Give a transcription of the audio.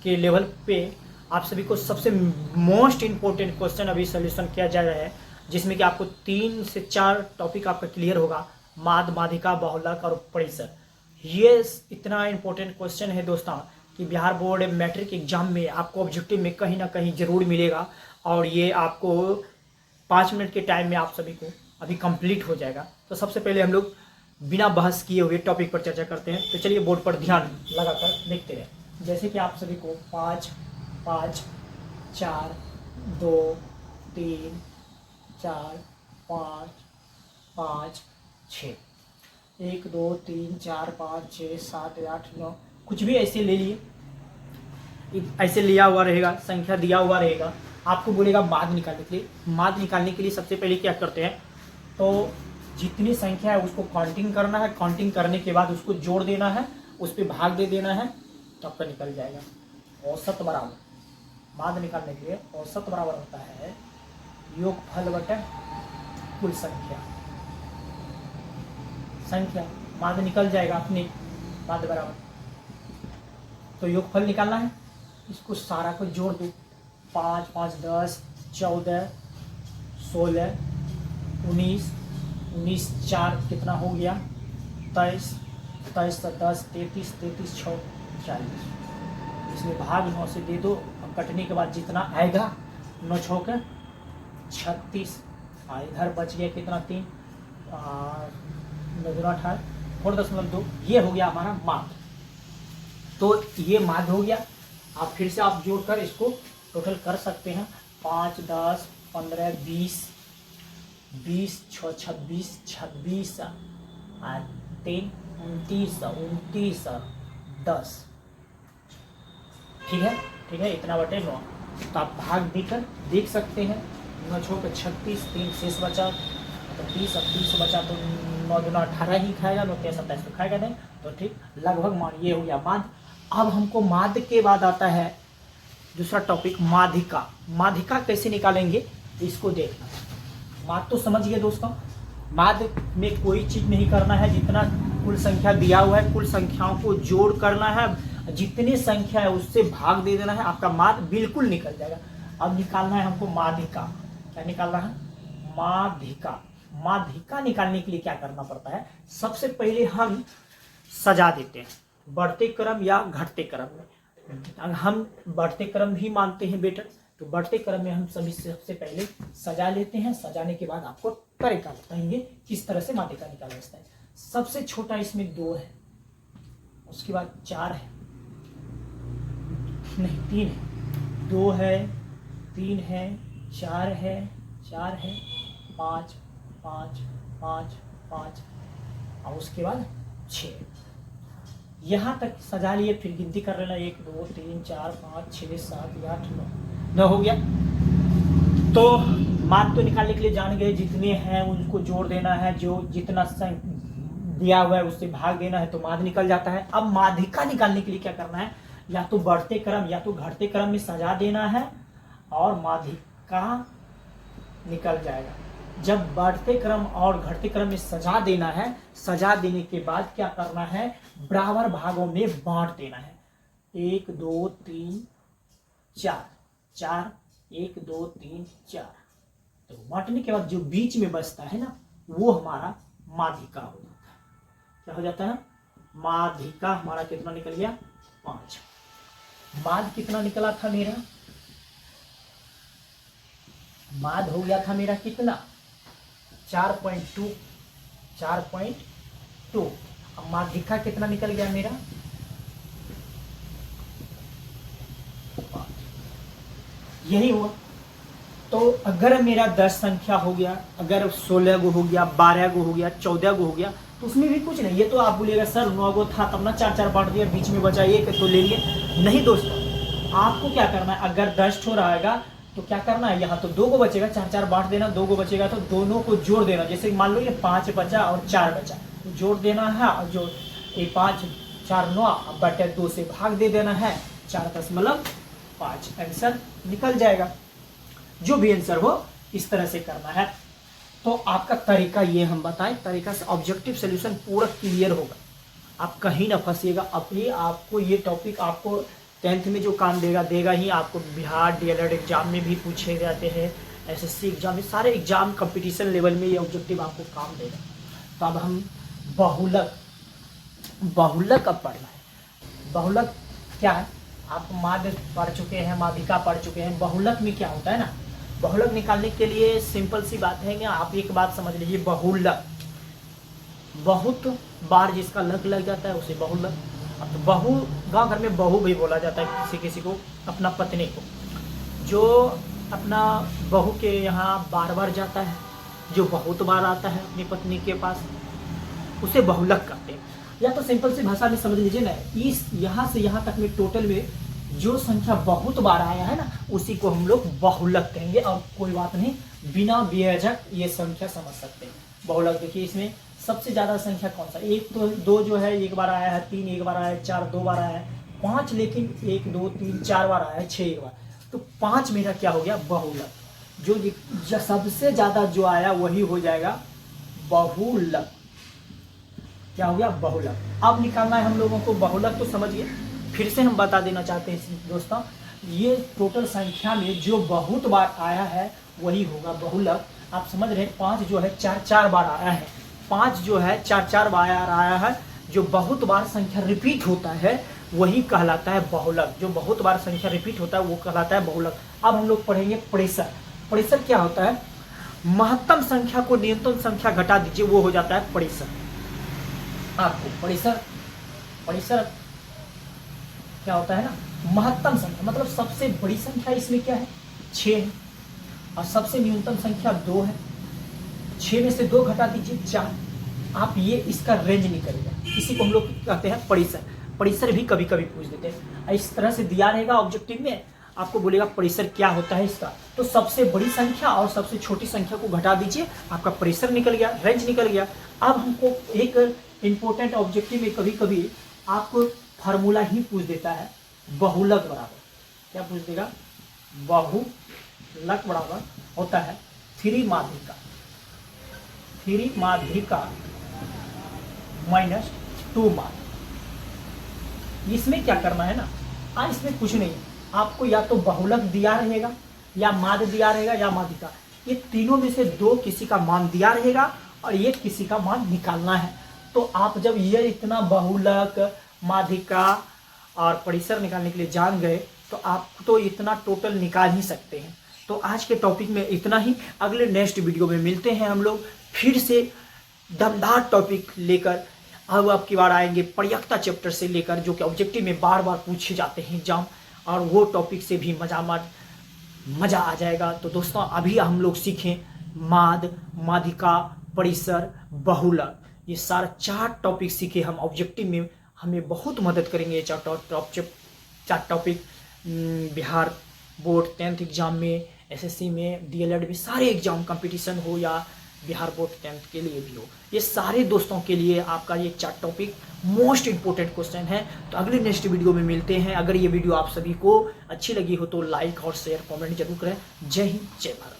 के लेवल पे आप सभी को सबसे मोस्ट इम्पोर्टेंट क्वेश्चन अभी सोल्यूशन किया जा रहा है, जिसमें कि आपको 3 से 4 टॉपिक आपका क्लियर होगा। माद, माध्यिका, बहुलक और परिसर। ये इतना इम्पोर्टेंट क्वेश्चन है दोस्तों कि बिहार बोर्ड मैट्रिक एग्जाम में आपको ऑब्जेक्टिव में कहीं ना कहीं जरूर मिलेगा, और ये आपको 5 मिनट के टाइम में आप सभी को अभी कंप्लीट हो जाएगा। तो सबसे पहले हम लोग बिना बहस किए हुए टॉपिक पर चर्चा करते हैं। तो चलिए बोर्ड पर ध्यान लगाकर देखते हैं। जैसे कि आप सभी को 5, 5, 4, 2, 3, 4, 5, 5, 6, 1, 2, 3, 4, 5, 6, 7, 8, 9 कुछ भी ऐसे ले लिए, ऐसे लिया हुआ रहेगा, संख्या दिया हुआ रहेगा। आपको बोलेगा माद निकालने के लिए। माद निकालने के लिए सबसे पहले क्या करते हैं, तो जितनी संख्या है उसको काउंटिंग करना है। काउंटिंग करने के बाद उसको जोड़ देना है, उस पर भाग दे देना है, तो आपका निकल जाएगा। औसत बराबर, माद निकालने के लिए औसत बराबर होता है योगफल बटा कुल संख्या। संख्या माद निकल जाएगा अपने, माद बराबर, तो योगफल निकालना है। इसको सारा को जोड़ दो, 5, 5, 10, 14, 16, 19, 19, 4 कितना हो गया, 23, 23, 10, 33, 33, 6, 40। इसमें भाग 9 से दे दो, और कटने के बाद जितना आएगा 9 6 के 36। इधर बच गया कितना, 3, 9 18, 4.2। ये हो गया हमारा माद। तो ये माद हो गया। आप फिर से आप जोड़कर इसको टोटल कर सकते हैं। 5, 10, 15, 20, 20, 6, 26, 26, 3, 29, 29, 10। ठीक है, ठीक है, इतना बटे 9। तो आप भाग देकर देख सकते हैं। 9 6 के 36, 3 शेष बचा, तो 30, अब 30 बचा तो 9 2 18 ही खाएगा, 9 3 27 तो खाएगा नहीं। तो ठीक, लगभग मान ये हो गया माद। अब हमको माद के बाद आता है दूसरा टॉपिक, माध्यिका। माध्यिका कैसे निकालेंगे इसको देखना। माद तो समझ गए दोस्तों। माद में कोई चीज नहीं करना है, जितना कुल संख्या दिया हुआ है कुल संख्याओं को जोड़ करना है, जितनी संख्या है उससे भाग दे देना है, आपका माद बिल्कुल निकल जाएगा। अब निकालना है हमको माध्यिका। क्या निकालना है, माध्यिका। माध्यिका निकालने के लिए क्या करना पड़ता है, सबसे पहले हम सजा देते हैं, बढ़ते क्रम या घटते क्रम में। हम बढ़ते क्रम भी मानते हैं बेटा, तो बढ़ते क्रम में हम सभी सबसे पहले सजा लेते हैं। सजाने के बाद आपको तरीका बताएंगे किस तरह से माध्यिका निकाला जाता है। सबसे छोटा इसमें 2 है, उसके बाद 4 है, नहीं 3 है, 2 है, 3 है, 4 है, 4 है, 5, 5, 5, 5, और उसके बाद 6। यहाँ तक सजा लिए, फिर गिनती कर लेना, 1 2 3 4 5 6 7 8 9 हो गया। तो माद तो निकालने के लिए जान गए, जितने हैं उनको जोड़ देना है, जो जितना दिया हुआ है उससे भाग देना है, तो माद निकल जाता है। अब माध्यिका निकालने के लिए क्या करना है, या तो बढ़ते क्रम या तो घटते क्रम में सजा देना है, और माध्यिका निकल जाएगा। जब बढ़ते क्रम और घटते क्रम में सजा देना है, सजा देने के बाद क्या करना है, बराबर भागों में बांट देना है। 1 2 3 4, 4, 1 2 3 4। तो बांटने के बाद जो बीच में बचता है ना, वो हमारा माध्यिका हो जाता है। क्या हो जाता है, माध्यिका हमारा कितना निकल गया, 5। माद कितना निकला था मेरा, माद हो गया था मेरा कितना, 4.2, 4.2। अब माध्यिका कितना निकल गया मेरा, 5। यही हुआ। तो अगर मेरा 10 संख्या हो गया, अगर 16 गो हो गया, 12 गो हो गया, 14 गो हो गया, तो उसमें भी कुछ नहीं। ये तो आप बोलिएगा सर 9 गो था तब ना 4 बांट दिया, बीच में बचा एक तो ले लिए। नहीं दोस्तों, आपको क्या करना है, अगर 10 ठो रहेगा तो क्या करना है, यहाँ तो 2 गो बचेगा, 4 बांट देना, 2 गो बचेगा तो दोनों को जोड़ देना। जैसे मान लो ये 5 बचा और 4 बचा, तो जोड़ देना है, और जो 5 4 9 बटे 2 से भाग दे देना है, 4.5। आंसर निकल जाएगा। जो भी आंसर हो इस तरह से करना है। तो आपका तरीका ये हम बताएं, तरीका से ऑब्जेक्टिव सॉल्यूशन पूरा क्लियर होगा, आप कहीं ना फंसिएगा। अपने आपको ये टॉपिक आपको 10th में जो काम देगा ही। आपको बिहार DLED एग्जाम में भी पूछे जाते हैं, SSC एग्जाम में, सारे एग्जाम कंपटीशन लेवल में ये ऑब्जेक्टिव आपको काम देगा। तो अब हम बहुलक अब पढ़ना है। बहुलक क्या है, आप माध्य पढ़ चुके हैं, माध्यिका पढ़ चुके हैं। बहुलक में क्या होता है ना, बहुलक निकालने के लिए सिंपल सी बात है कि आप एक बात समझ लीजिए, बहुलक बहुत बार जिसका लक लग जाता है उसे बहुलक। अब तो बहू, गाँव घर में बहू भी बोला जाता है किसी किसी को, अपना पत्नी को। जो अपना बहू के यहाँ बार बार जाता है, जो बहुत बार आता है अपनी पत्नी के पास, उसे बहुलक कहते हैं। या तो सिंपल सी भाषा में समझ लीजिए ना, इस यहाँ से यहाँ तक में टोटल में जो संख्या बहुत बार आया है ना, उसी को हम लोग बहुलक कहेंगे। और कोई बात नहीं, बिना बेझक ये संख्या समझ सकते हैं। बहुलक देखिए, इसमें सबसे ज़्यादा संख्या कौन सा, 1 तो 2 जो है एक बार आया है, 3 एक बार आया है, 4 2 बार आया है, 5 लेकिन 1 2 3 4 बार आया है, 6 एक बार। तो 5 मेरा क्या हो गया, बहुलक। जो सबसे ज़्यादा जो आया वही हो जाएगा बहुलक। क्या हो गया, बहुलक। अब निकालना है हम लोगों को बहुलक, तो समझिए फिर से हम बता देना चाहते हैं दोस्तों, ये टोटल संख्या में जो बहुत बार आया है वही होगा बहुलक। आप समझ रहे हैं, 5 जो है 4 बार आया है, 5 जो है 4 बार आया है। जो बहुत बार संख्या रिपीट होता है वही कहलाता है बहुलक। जो बहुत बार संख्या रिपीट होता है वो कहलाता है बहुलक। अब हम लोग पढ़ेंगे प्रेशर। प्रेशर क्या होता है, महत्तम संख्या को न्यूनतम संख्या घटा दीजिए, वो हो जाता है प्रेशर। आपको प्रेशर क्या होता है ना, महत्तम संख्या, मतलब सबसे बड़ी संख्या इसमें क्या है, 6 है, और सबसे न्यूनतम संख्या 2 है। 6 में से 2 घटा दीजिए, 4। आप ये इसका रेंज निकलेगा, इसी को हम लोग कहते हैं प्रेशर। प्रेशर भी कभी कभी पूछ देते हैं, इस तरह से दिया रहेगा ऑब्जेक्टिव में, आपको बोलेगा प्रेशर क्या होता है इसका। तो सबसे बड़ी संख्या और सबसे छोटी संख्या को घटा दीजिए, आपका प्रेशर निकल गया, रेंज निकल गया। अब हमको एक इंपॉर्टेंट ऑब्जेक्टिव में कभी कभी आपको फार्मूला ही पूछ देता है, बहुलक बराबर क्या पूछ देगा, बहुलक बराबर होता है 3 माध्यिका माइनस 2 माध्य। इसमें क्या करना है ना, इसमें कुछ नहीं, आपको या तो बहुलक दिया रहेगा, या माध्य दिया रहेगा, या माध्यिका। ये तीनों में से 2 किसी का मान दिया रहेगा और ये किसी का मान निकालना है। तो आप जब ये इतना बहुलक, माध्यिका और प्रेशर निकालने के लिए जान गए, तो आप तो इतना टोटल निकाल ही सकते हैं। तो आज के टॉपिक में इतना ही। अगले नेक्स्ट वीडियो में मिलते हैं हम लोग फिर से दमदार टॉपिक लेकर। अब आपकी बार आएंगे प्रयक्ता चैप्टर से लेकर, जो कि ऑब्जेक्टिव में बार बार पूछे जाते हैं एग्जाम, और वो टॉपिक से भी मज़ा आ जाएगा। तो दोस्तों अभी हम लोग सीखें माध्य, माध्यिका, प्रेशर, बहुलक, ये सारा 4 टॉपिक सीखे हम ऑब्जेक्टिव में। हमें बहुत मदद करेंगे ये 4 topic Bihar board 10th exam में, SSC में, DLED में, सारे एग्जाम कंपटीशन हो या बिहार बोर्ड 10th के लिए भी हो, ये सारे दोस्तों के लिए आपका ये 4 टॉपिक मोस्ट इंपॉर्टेंट क्वेश्चन है। तो अगले नेक्स्ट वीडियो में मिलते हैं। अगर ये वीडियो आप सभी को अच्छी लगी हो तो लाइक और शेयर कमेंट जरूर करें। जय हिंद, जय भारत।